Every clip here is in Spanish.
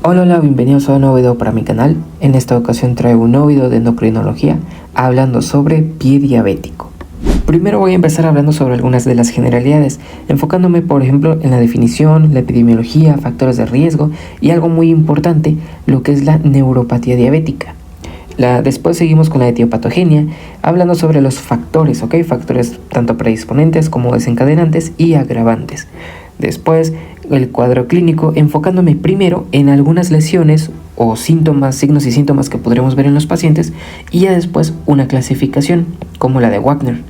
Hola, bienvenidos a un nuevo video para mi canal. En esta ocasión traigo un nuevo video de endocrinología hablando sobre pie diabético. Primero voy a empezar hablando sobre algunas de las generalidades, enfocándome por ejemplo en la definición, la epidemiología, factores de riesgo y algo muy importante, lo que es la neuropatía diabética. Después seguimos con la etiopatogenia, hablando sobre los factores, factores tanto predisponentes como desencadenantes y agravantes. Después el cuadro clínico, enfocándome primero en algunas lesiones o síntomas, signos y síntomas que podremos ver en los pacientes, y ya después una clasificación como la de Wagner.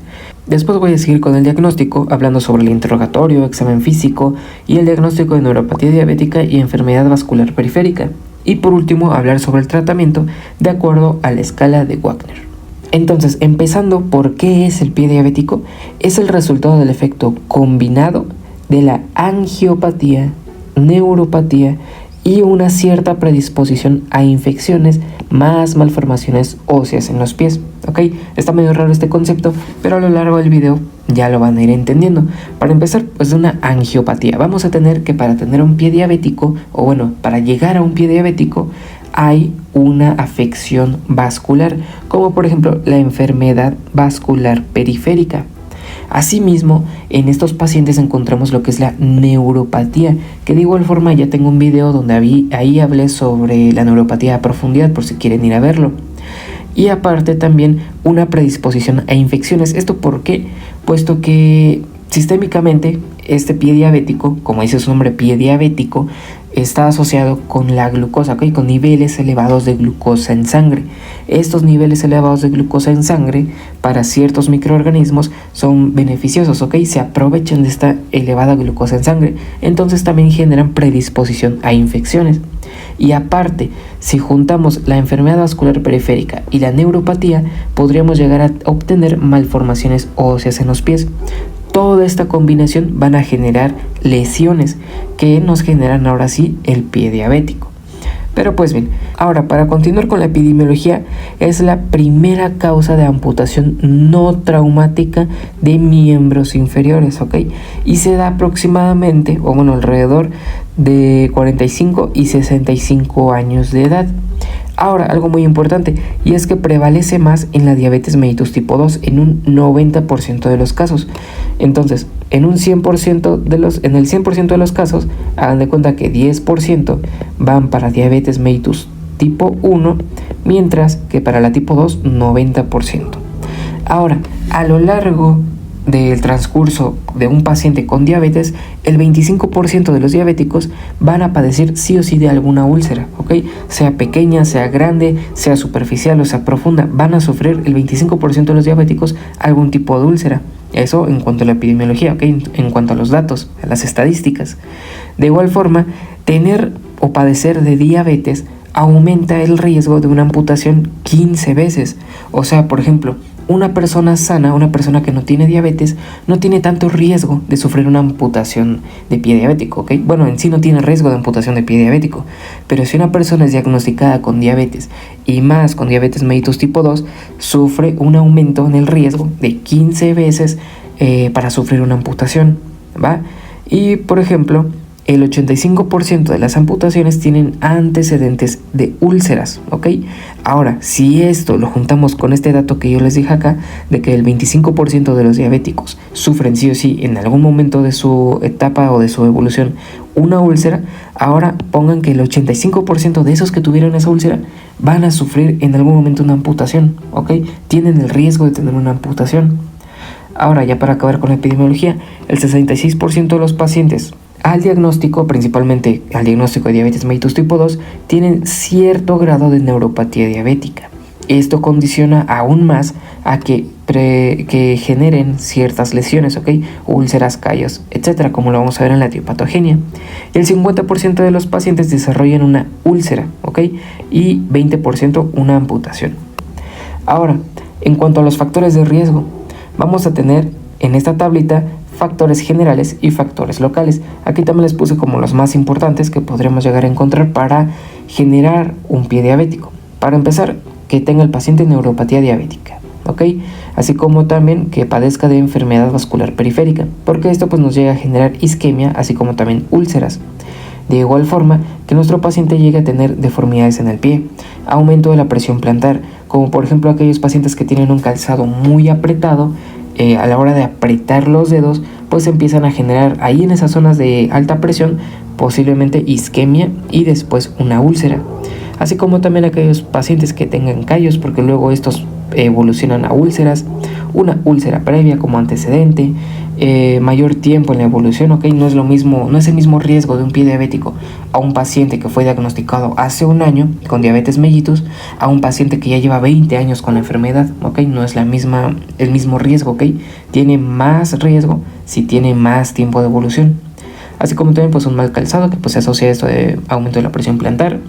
Después voy a seguir con el diagnóstico, hablando sobre el interrogatorio, examen físico y el diagnóstico de neuropatía diabética y enfermedad vascular periférica. Y por último, hablar sobre el tratamiento de acuerdo a la escala de Wagner. Entonces, empezando por qué es el pie diabético, es el resultado del efecto combinado de la angiopatía, neuropatía y una cierta predisposición a infecciones más malformaciones óseas en los pies. Está medio raro este concepto, pero a lo largo del video ya lo van a ir entendiendo. Para empezar, pues una angiopatía. Vamos a tener que para tener un pie diabético, o bueno, para llegar a un pie diabético, hay una afección vascular, como por ejemplo la enfermedad vascular periférica. Asimismo, en estos pacientes encontramos lo que es la neuropatía, que de igual forma ya tengo un video donde ahí hablé sobre la neuropatía a profundidad por si quieren ir a verlo. Y aparte también una predisposición a infecciones. ¿Esto por qué? Puesto que sistémicamente este pie diabético, como dice su nombre, pie diabético, está asociado con la glucosa, con niveles elevados de glucosa en sangre. Estos niveles elevados de glucosa en sangre para ciertos microorganismos son beneficiosos, se aprovechan de esta elevada glucosa en sangre, entonces también generan predisposición a infecciones. Y aparte, si juntamos la enfermedad vascular periférica y la neuropatía, podríamos llegar a obtener malformaciones óseas en los pies. Toda esta combinación van a generar lesiones que nos generan ahora sí el pie diabético. Pero pues bien, ahora para continuar con la epidemiología, es la primera causa de amputación no traumática de miembros inferiores, y se da aproximadamente, o bueno, alrededor de 45 y 65 años de edad. Ahora, algo muy importante, y es que prevalece más en la diabetes mellitus tipo 2 en un 90% de los casos. Entonces, en el 100% de los casos, hagan de cuenta que 10% van para diabetes mellitus tipo 1, mientras que para la tipo 2, 90%. Ahora, a lo largo del transcurso de un paciente con diabetes, el 25% de los diabéticos van a padecer sí o sí de alguna úlcera, sea pequeña, sea grande, sea superficial o sea profunda, van a sufrir el 25% de los diabéticos algún tipo de úlcera. Eso en cuanto a la epidemiología, en cuanto a los datos, a las estadísticas. De igual forma, tener o padecer de diabetes aumenta el riesgo de una amputación 15 veces. O sea, por ejemplo, una persona sana, una persona que no tiene diabetes, no tiene tanto riesgo de sufrir una amputación de pie diabético, Bueno, en sí no tiene riesgo de amputación de pie diabético, pero si una persona es diagnosticada con diabetes y más con diabetes mellitus tipo 2, sufre un aumento en el riesgo de 15 veces para sufrir una amputación, ¿va? Y, por ejemplo, el 85% de las amputaciones tienen antecedentes de úlceras, Ahora, si esto lo juntamos con este dato que yo les dije acá, de que el 25% de los diabéticos sufren sí o sí en algún momento de su etapa o de su evolución una úlcera, ahora pongan que el 85% de esos que tuvieron esa úlcera van a sufrir en algún momento una amputación, Tienen el riesgo de tener una amputación. Ahora, ya para acabar con la epidemiología, el 66% de los pacientes al diagnóstico, principalmente al diagnóstico de diabetes mellitus tipo 2, tienen cierto grado de neuropatía diabética. Esto condiciona aún más a que generen ciertas lesiones, úlceras, callos, etcétera, como lo vamos a ver en la etiopatogenia. El 50% de los pacientes desarrollan una úlcera, y 20% una amputación. Ahora, en cuanto a los factores de riesgo, vamos a tener en esta tablita factores generales y factores locales. Aquí también les puse como los más importantes que podremos llegar a encontrar para generar un pie diabético. Para empezar, que tenga el paciente neuropatía diabética, así como también que padezca de enfermedad vascular periférica, porque esto pues nos llega a generar isquemia, así como también úlceras. De igual forma, que nuestro paciente llegue a tener deformidades en el pie, aumento de la presión plantar, como por ejemplo aquellos pacientes que tienen un calzado muy apretado, a la hora de apretar los dedos, pues empiezan a generar ahí en esas zonas de alta presión posiblemente isquemia y después una úlcera. Así como también aquellos pacientes que tengan callos, porque luego estos evolucionan a úlceras, una úlcera previa como antecedente, mayor tiempo en la evolución, ¿ok? No es el mismo riesgo de un pie diabético a un paciente que fue diagnosticado hace un año con diabetes mellitus a un paciente que ya lleva 20 años con la enfermedad, ¿ok? No es el mismo riesgo, ¿ok? Tiene más riesgo si tiene más tiempo de evolución. Así como también pues un mal calzado que pues se asocia a esto de aumento de la presión plantar,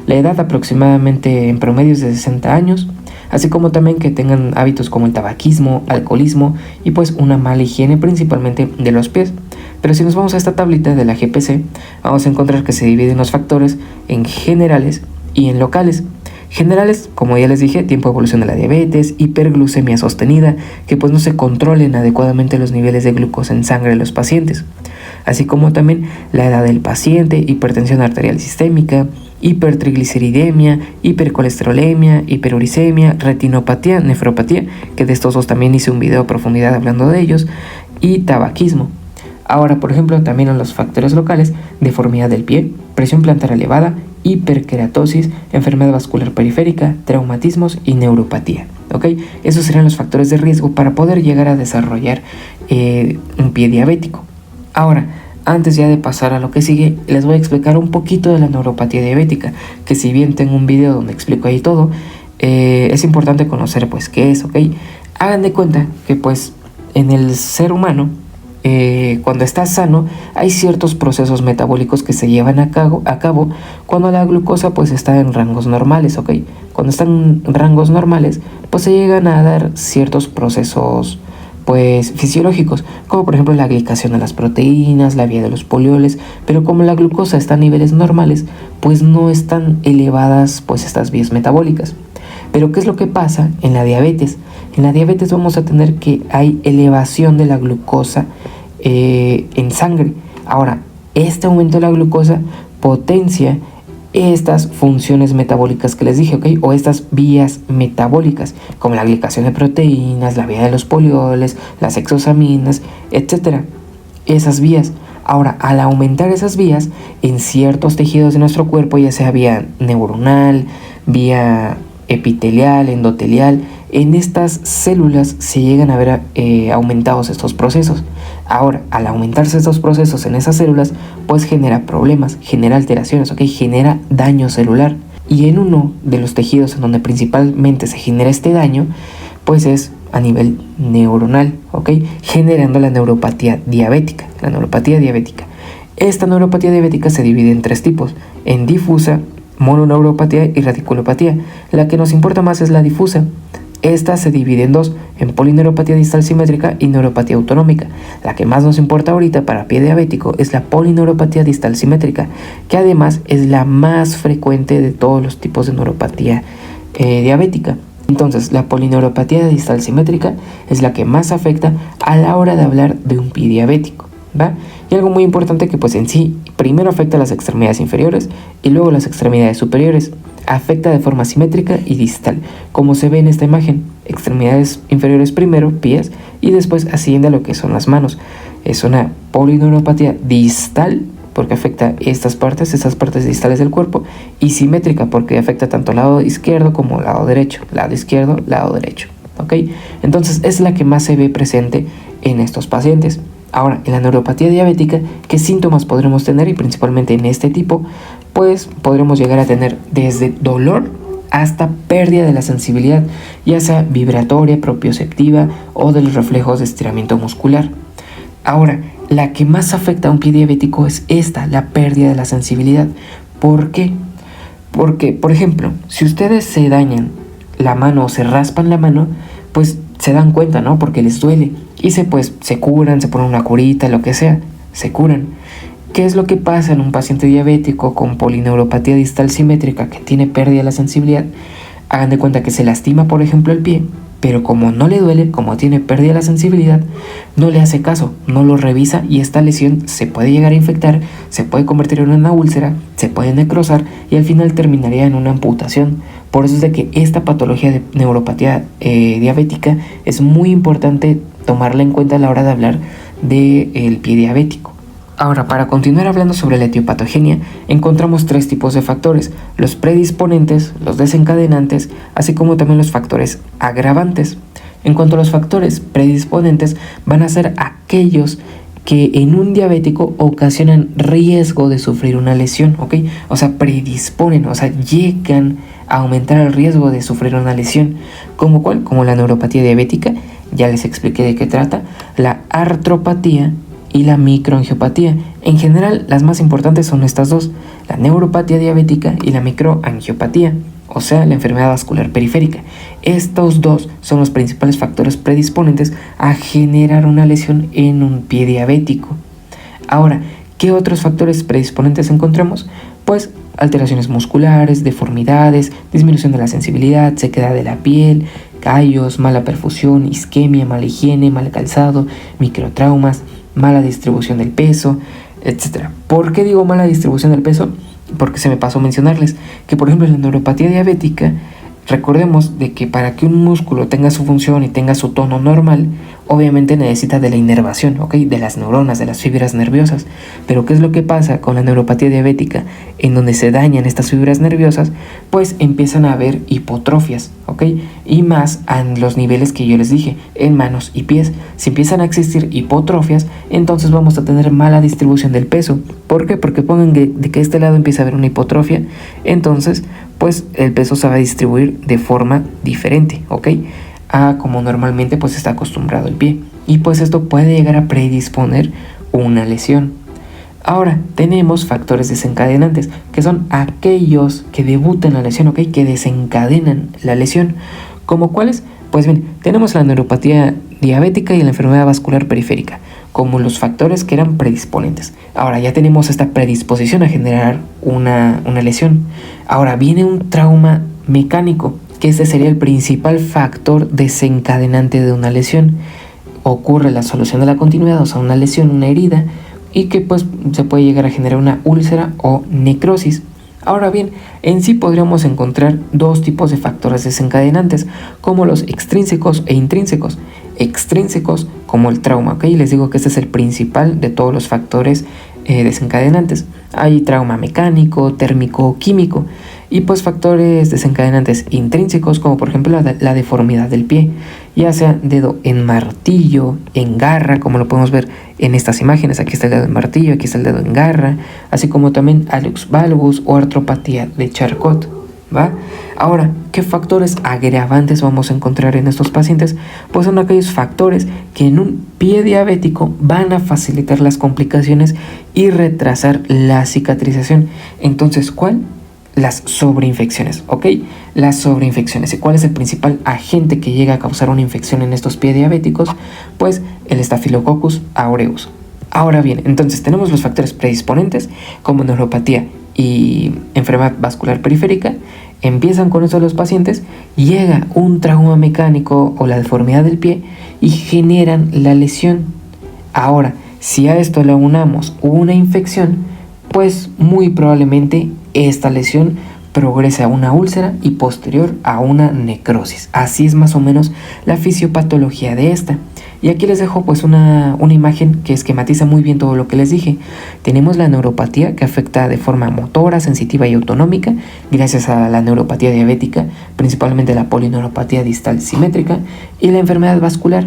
la edad aproximadamente en promedio es de 60 años, así como también que tengan hábitos como el tabaquismo, alcoholismo y pues una mala higiene principalmente de los pies. Pero si nos vamos a esta tablita de la GPC, vamos a encontrar que se dividen los factores en generales y en locales. Generales, como ya les dije, tiempo de evolución de la diabetes, hiperglucemia sostenida, que pues no se controlen adecuadamente los niveles de glucosa en sangre de los pacientes, así como también la edad del paciente, hipertensión arterial sistémica, hipertrigliceridemia, hipercolesterolemia, hiperuricemia, retinopatía, nefropatía, que de estos dos también hice un video a profundidad hablando de ellos, y tabaquismo. Ahora, por ejemplo, también en los factores locales, deformidad del pie, presión plantar elevada, hiperkeratosis, enfermedad vascular periférica, traumatismos y neuropatía. ¿Ok? Esos serían los factores de riesgo para poder llegar a desarrollar un pie diabético. Ahora, antes ya de pasar a lo que sigue, les voy a explicar un poquito de la neuropatía diabética, que si bien tengo un video donde explico ahí todo, es importante conocer pues qué es, ¿ok? Hagan de cuenta que pues en el ser humano, cuando está sano, hay ciertos procesos metabólicos que se llevan a cabo cuando la glucosa pues está en rangos normales, ¿ok? Cuando están en rangos normales, pues se llegan a dar ciertos procesos pues fisiológicos, como por ejemplo la glicación de las proteínas, la vía de los polioles, pero como la glucosa está a niveles normales, pues no están elevadas pues estas vías metabólicas. Pero ¿qué es lo que pasa en la diabetes? En la diabetes vamos a tener que hay elevación de la glucosa en sangre. Ahora, este aumento de la glucosa potencia estas funciones metabólicas que les dije, ¿ok? O estas vías metabólicas, como la glicación de proteínas, la vía de los polioles, las exosaminas, etc. Esas vías. Ahora, al aumentar esas vías en ciertos tejidos de nuestro cuerpo, ya sea vía neuronal, vía epitelial, endotelial, en estas células se llegan a ver aumentados estos procesos. Ahora, al aumentarse estos procesos en esas células, pues genera problemas, genera alteraciones, ¿ok? Genera daño celular. Y en uno de los tejidos en donde principalmente se genera este daño, pues es a nivel neuronal, ¿ok? Generando la neuropatía diabética. Esta neuropatía diabética se divide en tres tipos: en difusa, mononeuropatía y radiculopatía. La que nos importa más es la difusa. Esta se divide en dos, en polineuropatía distal simétrica y neuropatía autonómica. La que más nos importa ahorita para pie diabético es la polineuropatía distal simétrica, que además es la más frecuente de todos los tipos de neuropatía diabética. Entonces, la polineuropatía distal simétrica es la que más afecta a la hora de hablar de un pie diabético, ¿va? Y algo muy importante que pues en sí, primero afecta a las extremidades inferiores y luego las extremidades superiores. Afecta de forma simétrica y distal, como se ve en esta imagen. Extremidades inferiores primero, pies, y después asciende a lo que son las manos. Es una polineuropatía distal porque afecta estas partes distales del cuerpo, y simétrica porque afecta tanto el lado izquierdo como el lado derecho. Lado izquierdo, lado derecho. ¿Ok? Entonces es la que más se ve presente en estos pacientes. Ahora, en la neuropatía diabética, ¿qué síntomas podremos tener? Y principalmente en este tipo, pues podremos llegar a tener desde dolor hasta pérdida de la sensibilidad, ya sea vibratoria, propioceptiva o de los reflejos de estiramiento muscular. Ahora, la que más afecta a un pie diabético es esta, la pérdida de la sensibilidad. ¿Por qué? Porque, por ejemplo, si ustedes se dañan la mano o se raspan la mano, pues se dan cuenta, ¿no? Porque les duele y se curan, se ponen una curita, lo que sea, se curan. ¿Qué es lo que pasa en un paciente diabético con polineuropatía distal simétrica que tiene pérdida de la sensibilidad? Hagan de cuenta que se lastima, por ejemplo, el pie pero como no le duele, como tiene pérdida de la sensibilidad, no le hace caso, no lo revisa y esta lesión se puede llegar a infectar, se puede convertir en una úlcera, se puede necrosar y al final terminaría en una amputación. Por eso es de que esta patología de neuropatía diabética es muy importante tomarla en cuenta a la hora de hablar del pie diabético. Ahora, para continuar hablando sobre la etiopatogenia, encontramos 3 tipos de factores: los predisponentes, los desencadenantes, así como también los factores agravantes. En cuanto a los factores predisponentes, van a ser aquellos que en un diabético ocasionan riesgo de sufrir una lesión, ¿ok? O sea, predisponen, o sea, llegan a aumentar el riesgo de sufrir una lesión. ¿Como cuál? Como la neuropatía diabética, ya les expliqué de qué trata, la artropatía y la microangiopatía. En general, las más importantes son estas dos, la neuropatía diabética y la microangiopatía, o sea, la enfermedad vascular periférica. Estos dos son los principales factores predisponentes a generar una lesión en un pie diabético. Ahora, ¿qué otros factores predisponentes encontramos? Pues alteraciones musculares, deformidades, disminución de la sensibilidad, sequedad de la piel, callos, mala perfusión, isquemia, mala higiene, mal calzado, microtraumas, mala distribución del peso, etc. ¿Por qué digo mala distribución del peso? Porque se me pasó mencionarles que, por ejemplo, en la neuropatía diabética, recordemos de que para que un músculo tenga su función y tenga su tono normal, obviamente necesita de la inervación, ¿ok? De las neuronas, de las fibras nerviosas. Pero ¿qué es lo que pasa con la neuropatía diabética? En donde se dañan estas fibras nerviosas, pues empiezan a haber hipotrofias, ¿ok? Y más a los niveles que yo les dije, en manos y pies. Si empiezan a existir hipotrofias, entonces vamos a tener mala distribución del peso. ¿Por qué? Porque pongan de que este lado empieza a haber una hipotrofia, entonces pues el peso se va a distribuir de forma diferente, ¿ok? A como normalmente pues está acostumbrado el pie. Y pues esto puede llegar a predisponer una lesión. Ahora, tenemos factores desencadenantes, que son aquellos que debutan la lesión, ¿ok? Que desencadenan la lesión. ¿Como cuáles? Pues bien, tenemos la neuropatía diabética y la enfermedad vascular periférica como los factores que eran predisponentes. Ahora ya tenemos esta predisposición a generar una lesión. Ahora viene un trauma mecánico, que este sería el principal factor desencadenante de una lesión. Ocurre la solución de la continuidad, o sea, una lesión, una herida, y que pues se puede llegar a generar una úlcera o necrosis. Ahora bien, en sí podríamos encontrar 2 tipos de factores desencadenantes, como los extrínsecos e intrínsecos. Extrínsecos como el trauma, ¿ok? Les digo que este es el principal de todos los factores desencadenantes. Hay trauma mecánico, térmico o químico. Y pues factores desencadenantes intrínsecos como por ejemplo la deformidad del pie, ya sea dedo en martillo, en garra, como lo podemos ver en estas imágenes. Aquí está el dedo en martillo, aquí está el dedo en garra, así como también hallux valgus o artropatía de Charcot, ¿va? Ahora, ¿qué factores agravantes vamos a encontrar en estos pacientes? Pues son aquellos factores que en un pie diabético van a facilitar las complicaciones y retrasar la cicatrización. Entonces, ¿cuál? Las sobreinfecciones, ¿ok? Las sobreinfecciones. ¿Y cuál es el principal agente que llega a causar una infección en estos pie diabéticos? Pues el Staphylococcus aureus. Ahora bien, entonces tenemos los factores predisponentes como neuropatía y enfermedad vascular periférica. Empiezan con eso los pacientes, llega un trauma mecánico o la deformidad del pie y generan la lesión. Ahora, si a esto le unamos una infección, pues muy probablemente esta lesión progrese a una úlcera y posterior a una necrosis. Así es más o menos la fisiopatología de esta. Y aquí les dejo pues una imagen que esquematiza muy bien todo lo que les dije. Tenemos la neuropatía que afecta de forma motora, sensitiva y autonómica gracias a la neuropatía diabética, principalmente la polineuropatía distal simétrica, y la enfermedad vascular,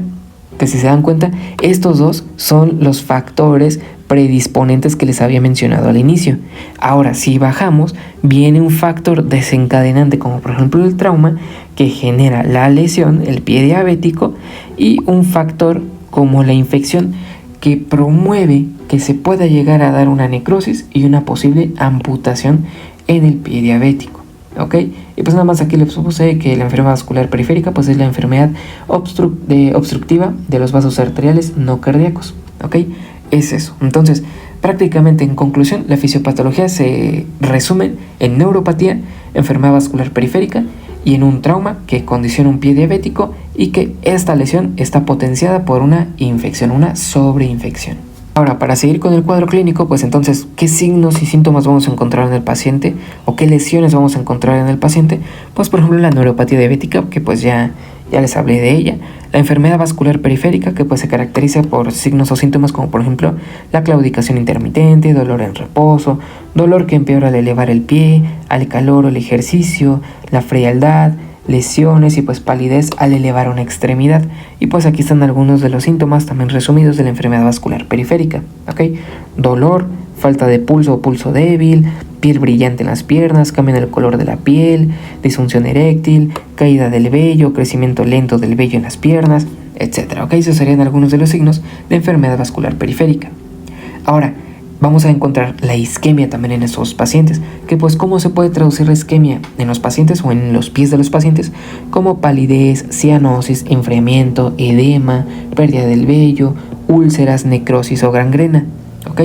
que si se dan cuenta, estos dos son los factores predisponentes que les había mencionado al inicio. Ahora, si bajamos, viene un factor desencadenante como por ejemplo el trauma que genera la lesión, el pie diabético, y un factor como la infección que promueve que se pueda llegar a dar una necrosis y una posible amputación en el pie diabético. ¿Ok? Y pues nada más aquí les supuse que la enfermedad vascular periférica pues es la enfermedad obstructiva de los vasos arteriales no cardíacos. ¿Ok? Es eso. Entonces, prácticamente en conclusión, la fisiopatología se resume en neuropatía, enfermedad vascular periférica y en un trauma que condiciona un pie diabético y que esta lesión está potenciada por una infección, una sobreinfección. Ahora, para seguir con el cuadro clínico, pues entonces, ¿qué signos y síntomas vamos a encontrar en el paciente? ¿O qué lesiones vamos a encontrar en el paciente? Pues por ejemplo la neuropatía diabética, que pues ya les hablé de ella. La enfermedad vascular periférica, que pues se caracteriza por signos o síntomas como por ejemplo la claudicación intermitente, dolor en reposo, dolor que empeora al elevar el pie, al calor o el ejercicio, la frialdad, lesiones y pues palidez al elevar una extremidad. Y pues aquí están algunos de los síntomas también resumidos de la enfermedad vascular periférica, ¿ok? Dolor, falta de pulso o pulso débil, piel brillante en las piernas, cambio en el color de la piel, disfunción eréctil, caída del vello, crecimiento lento del vello en las piernas, etc. ¿Ok? Esos serían algunos de los signos de enfermedad vascular periférica. Ahora, vamos a encontrar la isquemia también en estos pacientes, que pues cómo se puede traducir la isquemia en los pacientes o en los pies de los pacientes, como palidez, cianosis, enfriamiento, edema, pérdida del vello, úlceras, necrosis o gangrena, ¿ok?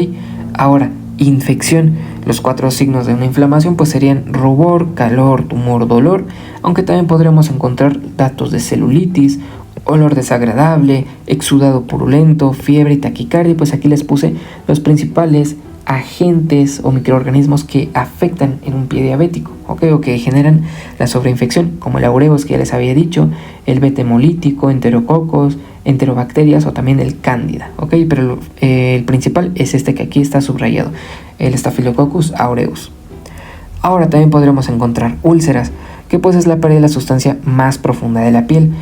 Ahora, infección. Los 4 signos de una inflamación pues serían rubor, calor, tumor, dolor, aunque también podremos encontrar datos de celulitis, olor desagradable, exudado purulento, fiebre y taquicardia. Pues aquí les puse los principales agentes o microorganismos que afectan en un pie diabético, ¿ok? O que generan la sobreinfección, como el aureus que ya les había dicho, el beta hemolítico, enterococos, enterobacterias o también el cándida, ¿ok? Pero el principal es este que aquí está subrayado, el Staphylococcus aureus. Ahora también podremos encontrar úlceras, que pues es la pérdida de la sustancia más profunda de la piel.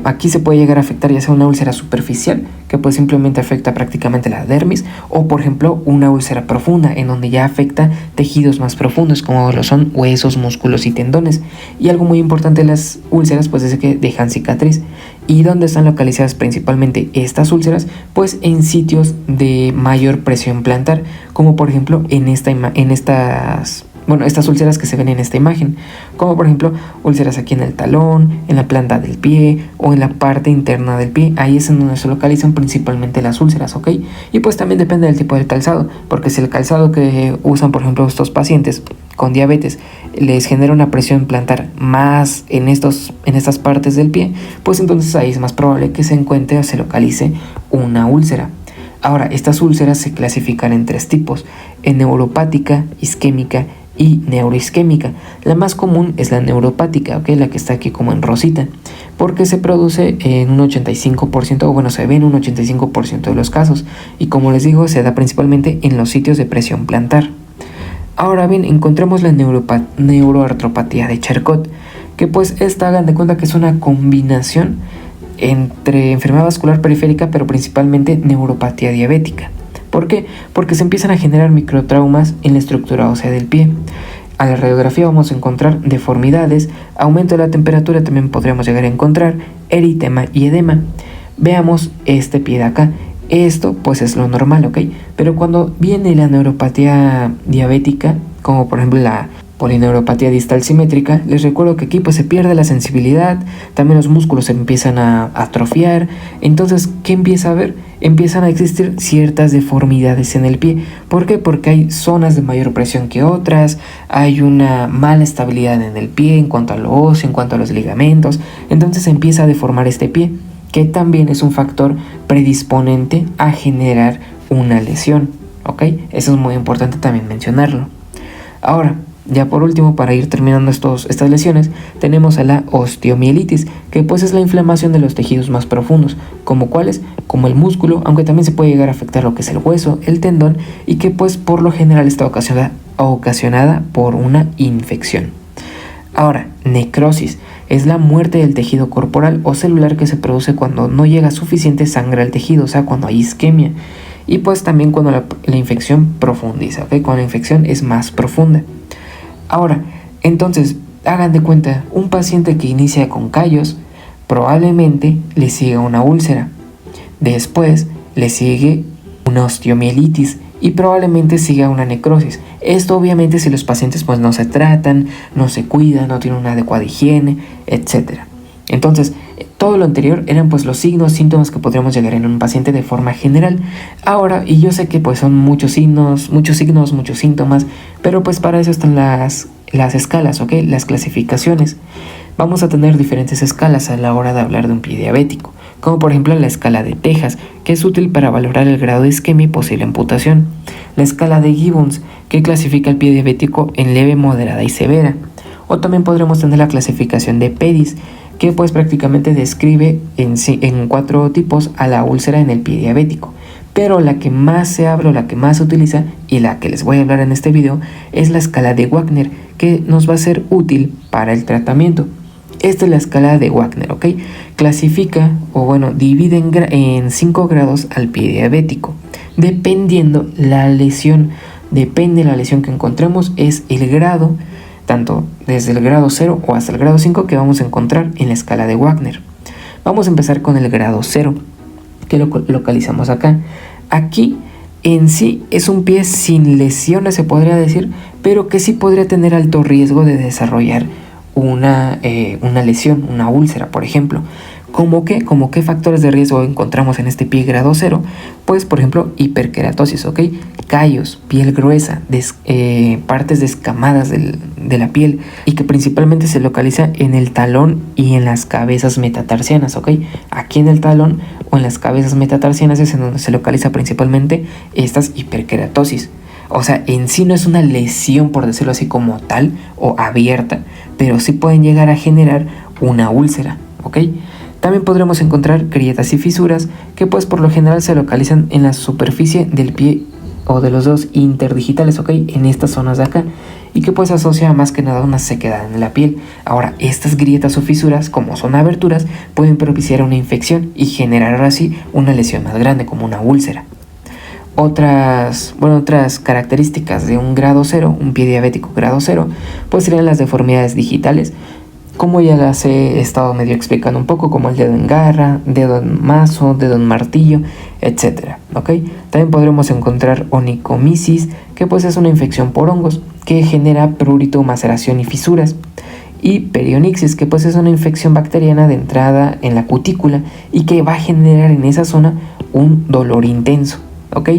Aquí se puede llegar a afectar ya sea una úlcera superficial, que pues simplemente afecta prácticamente la dermis, o por ejemplo una úlcera profunda, en donde ya afecta tejidos más profundos, como lo son huesos, músculos y tendones. Y algo muy importante de las úlceras pues es que dejan cicatriz. ¿Y dónde están localizadas principalmente estas úlceras? Pues en sitios de mayor presión plantar, como por ejemplo estas úlceras que se ven en esta imagen, como por ejemplo úlceras aquí en el talón, en la planta del pie o en la parte interna del pie. Ahí es en donde se localizan principalmente las úlceras, ¿ok? Y pues también depende del tipo del calzado, porque si el calzado que usan por ejemplo estos pacientes con diabetes les genera una presión plantar más en estas partes del pie, pues entonces ahí es más probable que se encuentre o se localice una úlcera. Ahora, estas úlceras se clasifican en 3 tipos: en neuropática, isquémica y neuroisquémica. La más común es la neuropática, ¿ok? La que está aquí como en rosita, porque se produce en un 85%, o bueno, se ve en un 85% de los casos, y como les digo, se da principalmente en los sitios de presión plantar. Ahora bien, encontramos la neuroartropatía de Charcot, que pues hagan de cuenta que es una combinación entre enfermedad vascular periférica, pero principalmente neuropatía diabética. ¿Por qué? Porque se empiezan a generar microtraumas en la estructura ósea del pie. A la radiografía vamos a encontrar deformidades, aumento de la temperatura, también podríamos llegar a encontrar eritema y edema. Veamos este pie de acá. Esto pues es lo normal, ¿ok? Pero cuando viene la neuropatía diabética, como por ejemplo la polineuropatía distal simétrica, les recuerdo que aquí pues se pierde la sensibilidad, también los músculos se empiezan a atrofiar. Entonces, ¿qué empieza a haber? Empiezan a existir ciertas deformidades en el pie. ¿Por qué? Porque hay zonas de mayor presión que otras, hay una mala estabilidad en el pie en cuanto a lo óseo, en cuanto a los ligamentos. Entonces se empieza a deformar este pie, que también es un factor predisponente a generar una lesión, ¿ok? Eso es muy importante también mencionarlo. Ahora, ya por último, para ir terminando estas lesiones, tenemos a la osteomielitis, que pues es la inflamación de los tejidos más profundos, como cuáles, como el músculo, aunque también se puede llegar a afectar lo que es el hueso, el tendón, y que pues por lo general está ocasionada por una infección. Ahora, necrosis es la muerte del tejido corporal o celular que se produce cuando no llega suficiente sangre al tejido, o sea, cuando hay isquemia, y pues también cuando la infección profundiza, ¿ok? Cuando la infección es más profunda. Ahora, entonces, hagan de cuenta, un paciente que inicia con callos, probablemente le siga una úlcera. Después le sigue una osteomielitis y probablemente siga una necrosis. Esto obviamente si los pacientes pues no se tratan, no se cuidan, no tienen una adecuada higiene, etc. Entonces, todo lo anterior eran pues los signos, síntomas que podríamos llegar en un paciente de forma general. Ahora, y yo sé que pues son muchos signos, muchos síntomas, pero pues para eso están las escalas, ¿ok? Las clasificaciones. vamos a tener diferentes escalas a la hora de hablar de un pie diabético, como por ejemplo la escala de Texas, que es útil para valorar el grado de isquemia y posible amputación. La escala de Gibbons, que clasifica el pie diabético en leve, moderada y severa. O también podremos tener la clasificación de PEDIS, que pues prácticamente describe en 4 tipos a la úlcera en el pie diabético. Pero la que más se habla o la que más se utiliza y la que les voy a hablar en este video es la escala de Wagner, que nos va a ser útil para el tratamiento. Esta es la escala de Wagner, ¿ok? Clasifica divide en 5 grados al pie diabético. Dependiendo la lesión, depende de la lesión que encontremos, es el grado, tanto desde el grado 0 o hasta el grado 5 que vamos a encontrar en la escala de Wagner. Vamos a empezar con el grado 0, que lo localizamos acá. Aquí en sí es un pie sin lesiones, se podría decir, pero que sí podría tener alto riesgo de desarrollar una lesión, una úlcera, por ejemplo. ¿Cómo qué factores de riesgo encontramos en este pie grado 0? Pues, por ejemplo, hiperkeratosis, ¿ok? Callos, piel gruesa, partes descamadas de la piel, y que principalmente se localiza en el talón y en las cabezas metatarsianas, ¿ok? Aquí en el talón o en las cabezas metatarsianas es en donde se localiza principalmente estas hiperkeratosis. O sea, en sí no es una lesión, por decirlo así, como tal o abierta, pero sí pueden llegar a generar una úlcera, ¿ok? También podremos encontrar grietas y fisuras que pues por lo general se localizan en la superficie del pie o de los dedos interdigitales, ¿ok? En estas zonas de acá, y que pues asocia más que nada una sequedad en la piel. Ahora, estas grietas o fisuras, como son aberturas, pueden propiciar una infección y generar así una lesión más grande, como una úlcera. Otras características de un grado 0, un pie diabético grado 0, pues serían las deformidades digitales, como ya las he estado medio explicando un poco, como el dedo en garra, dedo en mazo, dedo en martillo, etc. ¿Ok? También podremos encontrar onicomisis, que pues es una infección por hongos, que genera prurito, maceración y fisuras. Y perionixis, que pues es una infección bacteriana de entrada en la cutícula y que va a generar en esa zona un dolor intenso. ¿Ok?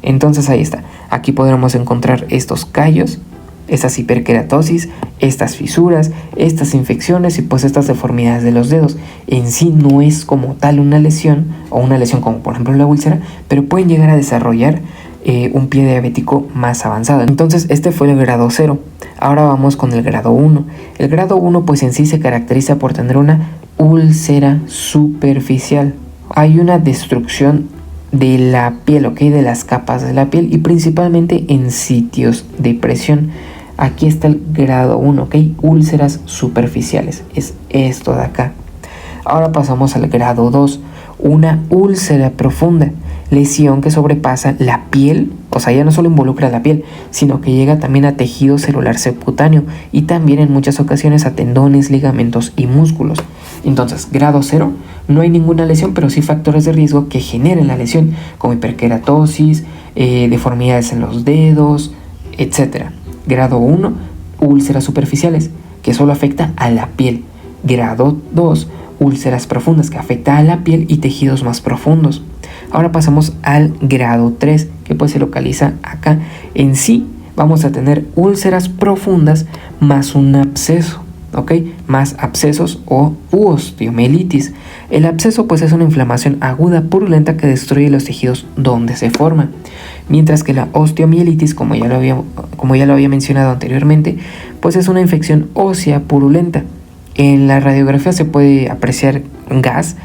Entonces ahí está. Aquí podremos encontrar estos callos, estas hiperkeratosis, estas fisuras, estas infecciones y pues estas deformidades de los dedos. En sí no es como tal una lesión o una lesión como por ejemplo la úlcera, pero pueden llegar a desarrollar un pie diabético más avanzado. Entonces este fue el grado 0. Ahora vamos con el grado 1. El grado 1 pues en sí se caracteriza por tener una úlcera superficial. Hay una destrucción de la piel, ¿ok? De las capas de la piel y principalmente en sitios de presión. Aquí está el grado 1, ¿ok? Úlceras superficiales. Es esto de acá. Ahora pasamos al grado 2. Una úlcera profunda. Lesión que sobrepasa la piel. O sea, ya no solo involucra la piel, sino que llega también a tejido celular subcutáneo y también en muchas ocasiones a tendones, ligamentos y músculos. Entonces, grado 0, no hay ninguna lesión, pero sí factores de riesgo que generen la lesión, como hiperkeratosis, deformidades en los dedos, etc. Grado 1, úlceras superficiales, que solo afecta a la piel. Grado 2, úlceras profundas, que afecta a la piel y tejidos más profundos. Ahora pasamos al grado 3, que pues se localiza acá. En sí vamos a tener úlceras profundas más un absceso, ¿ok? Más abscesos u osteomielitis. El absceso pues es una inflamación aguda purulenta que destruye los tejidos donde se forma. Mientras que la osteomielitis, como ya lo había mencionado anteriormente, pues es una infección ósea purulenta. En la radiografía se puede apreciar gas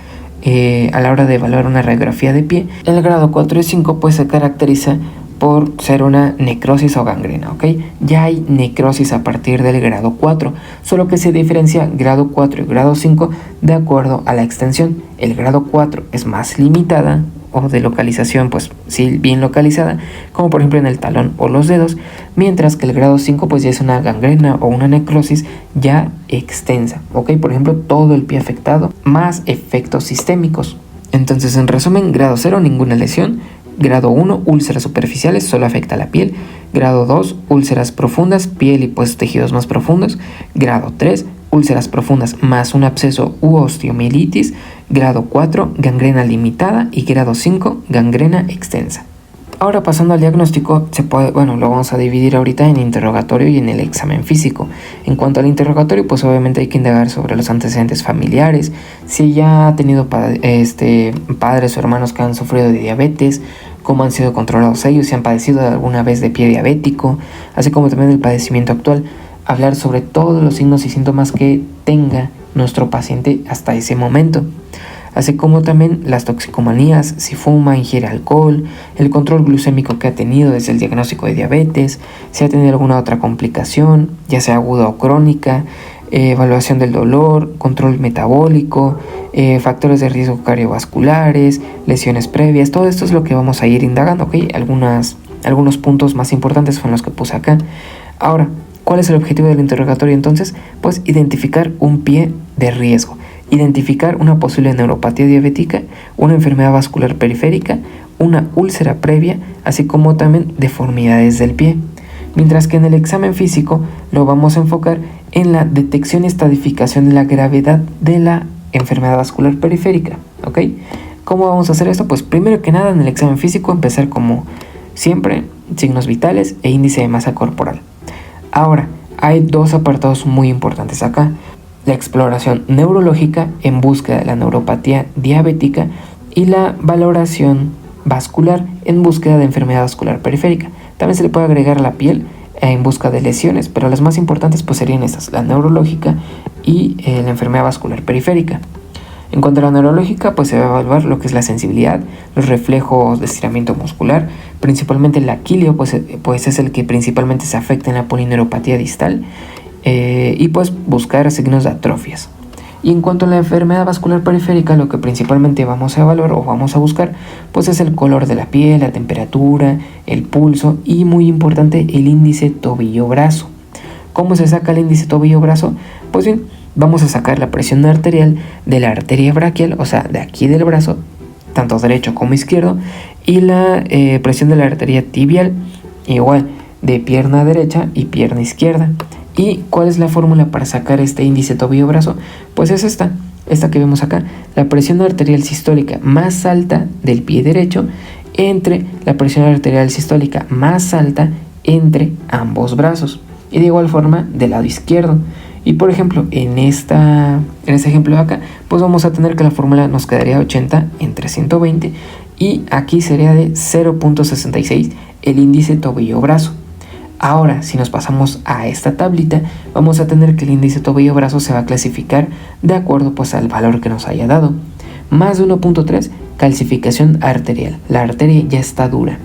a la hora de evaluar una radiografía de pie. El grado 4 y 5 pues se caracteriza por ser una necrosis o gangrena, ¿ok? Ya hay necrosis a partir del grado 4, solo que se diferencia grado 4 y grado 5 de acuerdo a la extensión. El grado 4 es más limitada o de localización, pues sí, bien localizada, como por ejemplo en el talón o los dedos, mientras que el grado 5 pues ya es una gangrena o una necrosis ya extensa, ¿ok? Por ejemplo, todo el pie afectado, más efectos sistémicos. Entonces, en resumen, grado 0, ninguna lesión. Grado 1, úlceras superficiales, solo afecta a la piel. Grado 2, úlceras profundas, piel y pues tejidos más profundos. Grado 3, úlceras profundas más un absceso u osteomielitis. Grado 4, gangrena limitada. Y grado 5, gangrena extensa. Ahora pasando al diagnóstico, lo vamos a dividir ahorita en interrogatorio y en el examen físico. En cuanto al interrogatorio, pues obviamente hay que indagar sobre los antecedentes familiares, si ya ha tenido padres o hermanos que han sufrido de diabetes, cómo han sido controlados ellos, si han padecido alguna vez de pie diabético, así como también el padecimiento actual. Hablar sobre todos los signos y síntomas que tenga nuestro paciente hasta ese momento, así como también las toxicomanías, si fuma, ingiere alcohol, el control glucémico que ha tenido desde el diagnóstico de diabetes, si ha tenido alguna otra complicación, ya sea aguda o crónica, evaluación del dolor, control metabólico, factores de riesgo cardiovasculares, lesiones previas. Todo esto es lo que vamos a ir indagando, ¿ok? Algunos puntos más importantes son los que puse acá. Ahora, ¿cuál es el objetivo del interrogatorio entonces? Pues identificar un pie de riesgo, identificar una posible neuropatía diabética, una enfermedad vascular periférica, una úlcera previa, así como también deformidades del pie. Mientras que en el examen físico lo vamos a enfocar en la detección y estadificación de la gravedad de la enfermedad vascular periférica, ¿ok? ¿Cómo vamos a hacer esto? Pues primero que nada en el examen físico empezar como siempre, signos vitales e índice de masa corporal. Ahora, hay dos apartados muy importantes acá. La exploración neurológica en búsqueda de la neuropatía diabética y la valoración vascular en búsqueda de enfermedad vascular periférica. También se le puede agregar la piel en busca de lesiones, pero las más importantes pues serían estas, la neurológica y la enfermedad vascular periférica. En cuanto a la neurológica, pues se va a evaluar lo que es la sensibilidad, los reflejos de estiramiento muscular, principalmente el aquileo, pues es el que principalmente se afecta en la polineuropatía distal, y pues buscar signos de atrofias. Y en cuanto a la enfermedad vascular periférica, lo que principalmente vamos a evaluar o vamos a buscar, pues es el color de la piel, la temperatura, el pulso y muy importante el índice tobillo-brazo. ¿Cómo se saca el índice tobillo-brazo? Pues bien, vamos a sacar la presión arterial de la arteria braquial, o sea, de aquí del brazo, tanto derecho como izquierdo, y la presión de la arteria tibial, igual, de pierna derecha y pierna izquierda. ¿Y cuál es la fórmula para sacar este índice tobillo-brazo? Pues es esta que vemos acá, la presión arterial sistólica más alta del pie derecho entre la presión arterial sistólica más alta entre ambos brazos, y de igual forma del lado izquierdo. Y por ejemplo, en este ejemplo de acá, pues vamos a tener que la fórmula nos quedaría 80 entre 120 y aquí sería de 0.66 el índice tobillo-brazo. Ahora, si nos pasamos a esta tablita, vamos a tener que el índice tobillo-brazo se va a clasificar de acuerdo pues al valor que nos haya dado. Más de 1.3, calcificación arterial. La arteria ya está dura.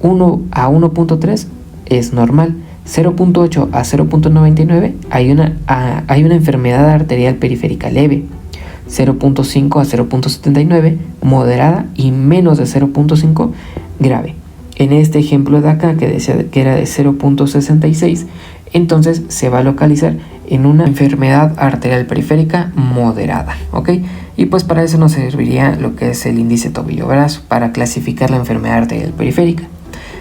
1 a 1.3 es normal. 0.8 a 0.99 hay una enfermedad arterial periférica leve. 0.5 a 0.79 moderada y menos de 0.5 grave. En este ejemplo de acá que decía que era de 0.66, entonces se va a localizar en una enfermedad arterial periférica moderada, ¿ok? Y pues para eso nos serviría lo que es el índice tobillo-brazo para clasificar la enfermedad arterial periférica.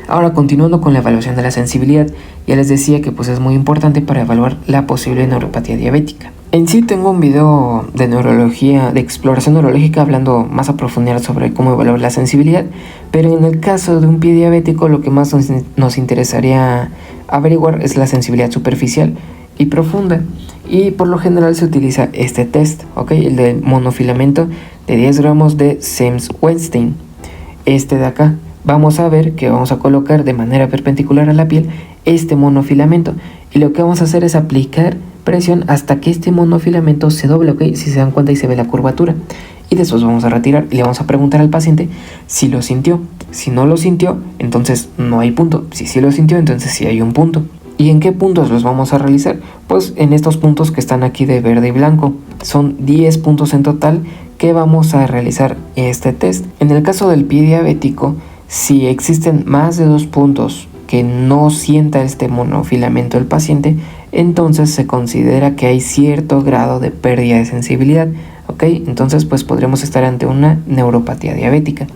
Ahora, continuando con la evaluación de la sensibilidad, ya les decía que pues es muy importante para evaluar la posible neuropatía diabética. En sí tengo un video de neurología, de exploración neurológica, hablando más a profundidad sobre cómo evaluar la sensibilidad, pero en el caso de un pie diabético lo que más nos interesaría averiguar es la sensibilidad superficial y profunda, y por lo general se utiliza este test, ¿ok? El del monofilamento de 10 gramos de Sims-Weinstein. Este de acá, vamos a ver que vamos a colocar de manera perpendicular a la piel este monofilamento, y lo que vamos a hacer es aplicar presión hasta que este monofilamento se doble, ¿ok? Si se dan cuenta y se ve la curvatura. Y después vamos a retirar y le vamos a preguntar al paciente si lo sintió. Si no lo sintió, entonces no hay punto. Si sí lo sintió, entonces sí hay un punto. ¿Y en qué puntos los vamos a realizar? Pues en estos puntos que están aquí de verde y blanco. Son 10 puntos en total que vamos a realizar este test. En el caso del pie diabético, si existen más de 2 puntos que no sienta este monofilamento el paciente, entonces se considera que hay cierto grado de pérdida de sensibilidad, ¿ok? Entonces pues podremos estar ante una neuropatía diabética.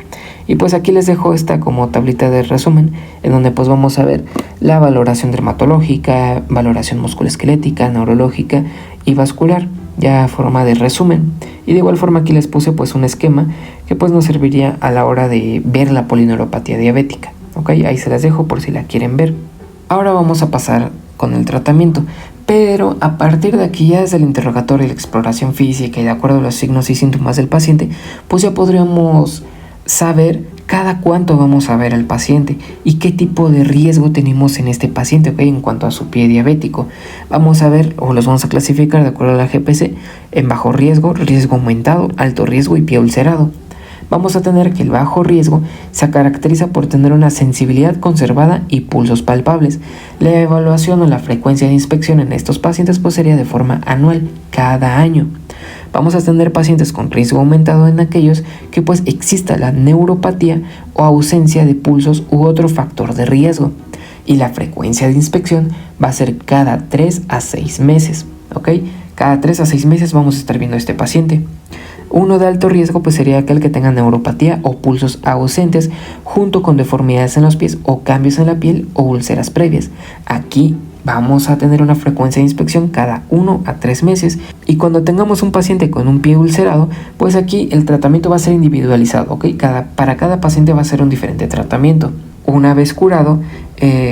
Y pues aquí les dejo esta como tablita de resumen, en donde pues vamos a ver la valoración dermatológica, valoración musculoesquelética, neurológica y vascular, ya a forma de resumen. Y de igual forma aquí les puse pues un esquema que pues nos serviría a la hora de ver la polineuropatía diabética. ¿ok? Ahí se las dejo por si la quieren ver. Ahora vamos a pasar con el tratamiento, pero a partir de aquí, ya desde el interrogatorio y la exploración física y de acuerdo a los signos y síntomas del paciente, pues ya podríamos saber cada cuánto vamos a ver al paciente y qué tipo de riesgo tenemos en este paciente, ¿ok? En cuanto a su pie diabético. Vamos a ver, o los vamos a clasificar de acuerdo a la GPC, en bajo riesgo, riesgo aumentado, alto riesgo y pie ulcerado. Vamos a tener que el bajo riesgo se caracteriza por tener una sensibilidad conservada y pulsos palpables. La evaluación o la frecuencia de inspección en estos pacientes pues sería de forma anual, cada año. Vamos a tener pacientes con riesgo aumentado en aquellos que pues exista la neuropatía o ausencia de pulsos u otro factor de riesgo. Y la frecuencia de inspección va a ser cada 3 a 6 meses, ¿ok? Cada 3 a 6 meses vamos a estar viendo a este paciente. Uno de alto riesgo pues sería aquel que tenga neuropatía o pulsos ausentes junto con deformidades en los pies o cambios en la piel o úlceras previas. Aquí vamos a tener una frecuencia de inspección cada 1 a 3 meses. Y cuando tengamos un paciente con un pie ulcerado, pues aquí el tratamiento va a ser individualizado, ¿ok? Para cada paciente va a ser un diferente tratamiento. Una vez curado,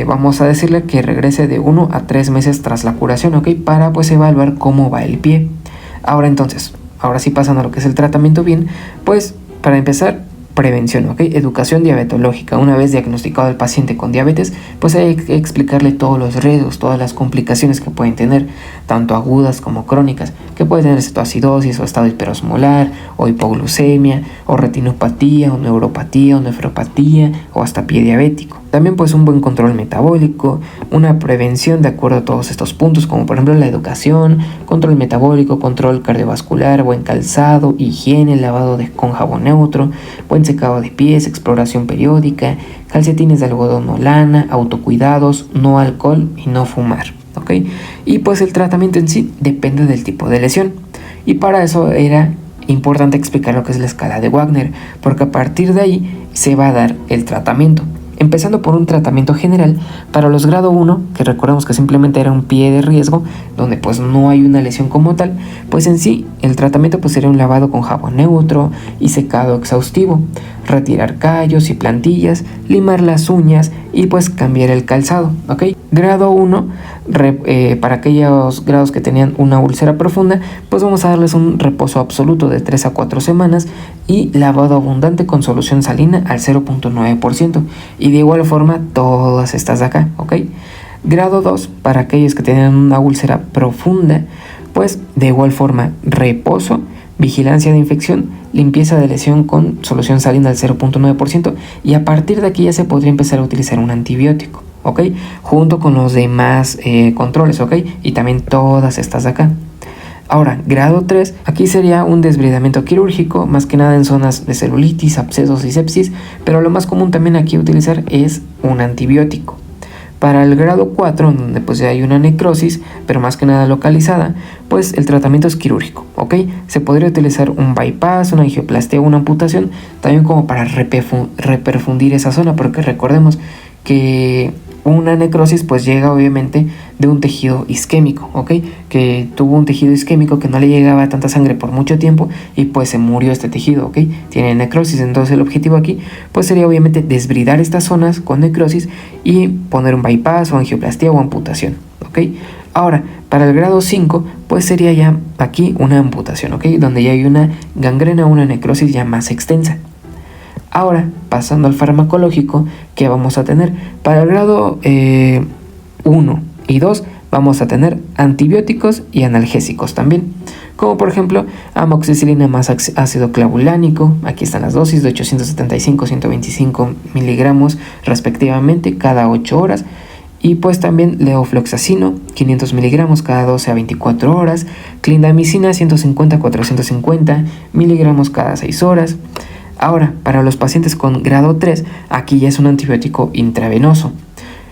vamos a decirle que regrese de 1 a 3 meses tras la curación, ¿ok? Para pues evaluar cómo va el pie. Ahora sí pasando a lo que es el tratamiento bien, pues para empezar, prevención, ¿ok? Educación diabetológica. Una vez diagnosticado el paciente con diabetes, pues hay que explicarle todos los riesgos, todas las complicaciones que pueden tener, tanto agudas como crónicas, que puede tener cetoacidosis o estado hiperosmolar, o hipoglucemia, o retinopatía, o neuropatía, o nefropatía, o hasta pie diabético. También pues un buen control metabólico, una prevención de acuerdo a todos estos puntos, como por ejemplo la educación, control metabólico, control cardiovascular, buen calzado, higiene, lavado con jabón neutro, buen secado de pies, exploración periódica, calcetines de algodón o lana, autocuidados, no alcohol y no fumar, ¿ok? Y pues el tratamiento en sí depende del tipo de lesión. Y para eso era importante explicar lo que es la escala de Wagner, porque a partir de ahí se va a dar el tratamiento. Empezando por un tratamiento general para los grado 1, que recordemos que simplemente era un pie de riesgo, donde pues no hay una lesión como tal, pues en sí el tratamiento pues sería un lavado con jabón neutro y secado exhaustivo, retirar callos y plantillas, limar las uñas y pues cambiar el calzado, ¿ok? Grado 1, para aquellos grados que tenían una úlcera profunda, pues vamos a darles un reposo absoluto de 3 a 4 semanas y lavado abundante con solución salina al 0.9%. Y de igual forma todas estas de acá, ¿ok? Grado 2, para aquellos que tienen una úlcera profunda, pues de igual forma reposo, vigilancia de infección, limpieza de lesión con solución salina al 0.9% y a partir de aquí ya se podría empezar a utilizar un antibiótico, ¿ok? Junto con los demás controles, ¿ok? Y también todas estas de acá. Ahora, grado 3, aquí sería un desbridamiento quirúrgico, más que nada en zonas de celulitis, abscesos y sepsis, pero lo más común también aquí utilizar es un antibiótico. Para el grado 4, donde pues ya hay una necrosis, pero más que nada localizada, pues el tratamiento es quirúrgico, ¿ok? Se podría utilizar un bypass, una angioplastia o una amputación, también como para reperfundir esa zona, porque recordemos que una necrosis pues llega obviamente de un tejido isquémico, ¿ok? Que tuvo un tejido isquémico que no le llegaba tanta sangre por mucho tiempo y pues se murió este tejido, ¿ok? Tiene necrosis, entonces el objetivo aquí pues sería obviamente desbridar estas zonas con necrosis y poner un bypass o angioplastia o amputación, ¿ok? Ahora, para el grado 5 pues sería ya aquí una amputación, ¿ok? Donde ya hay una gangrena o una necrosis ya más extensa. Ahora, pasando al farmacológico, ¿qué vamos a tener? Para el grado 1 y 2 vamos a tener antibióticos y analgésicos también, como por ejemplo amoxicilina más ácido clavulánico. Aquí están las dosis de 875 y 125 miligramos respectivamente cada 8 horas. Y pues también levofloxacino, 500 miligramos cada 12 a 24 horas, clindamicina 150 a 450 miligramos cada 6 horas. Ahora, para los pacientes con grado 3, aquí ya es un antibiótico intravenoso.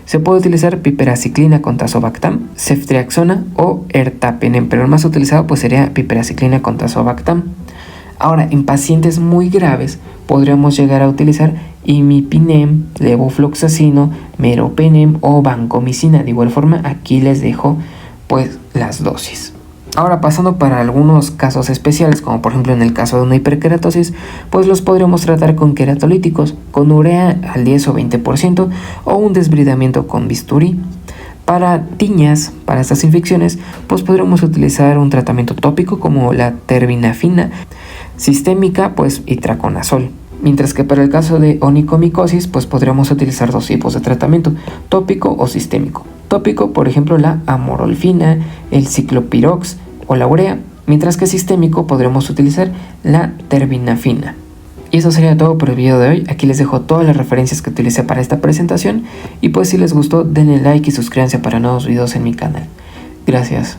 Se puede utilizar piperaciclina con tazobactam, ceftriaxona o ertapenem, pero el más utilizado pues sería piperaciclina con tazobactam. Ahora, en pacientes muy graves podríamos llegar a utilizar imipinem, levofloxacino, meropenem o vancomicina. De igual forma, aquí les dejo pues las dosis. Ahora, pasando para algunos casos especiales, como por ejemplo en el caso de una hiperkeratosis, pues los podríamos tratar con queratolíticos, con urea al 10 o 20% o un desbridamiento con bisturí. Para tiñas, para estas infecciones, pues podríamos utilizar un tratamiento tópico como la terbinafina, sistémica pues itraconazol. Mientras que para el caso de onicomicosis, pues podríamos utilizar dos tipos de tratamiento, tópico o sistémico. Tópico, por ejemplo, la amorolfina, el ciclopirox o la urea, mientras que sistémico podremos utilizar la terbinafina. Y eso sería todo por el video de hoy. Aquí les dejo todas las referencias que utilicé para esta presentación y pues si les gustó denle like y suscríbanse para nuevos videos en mi canal. Gracias.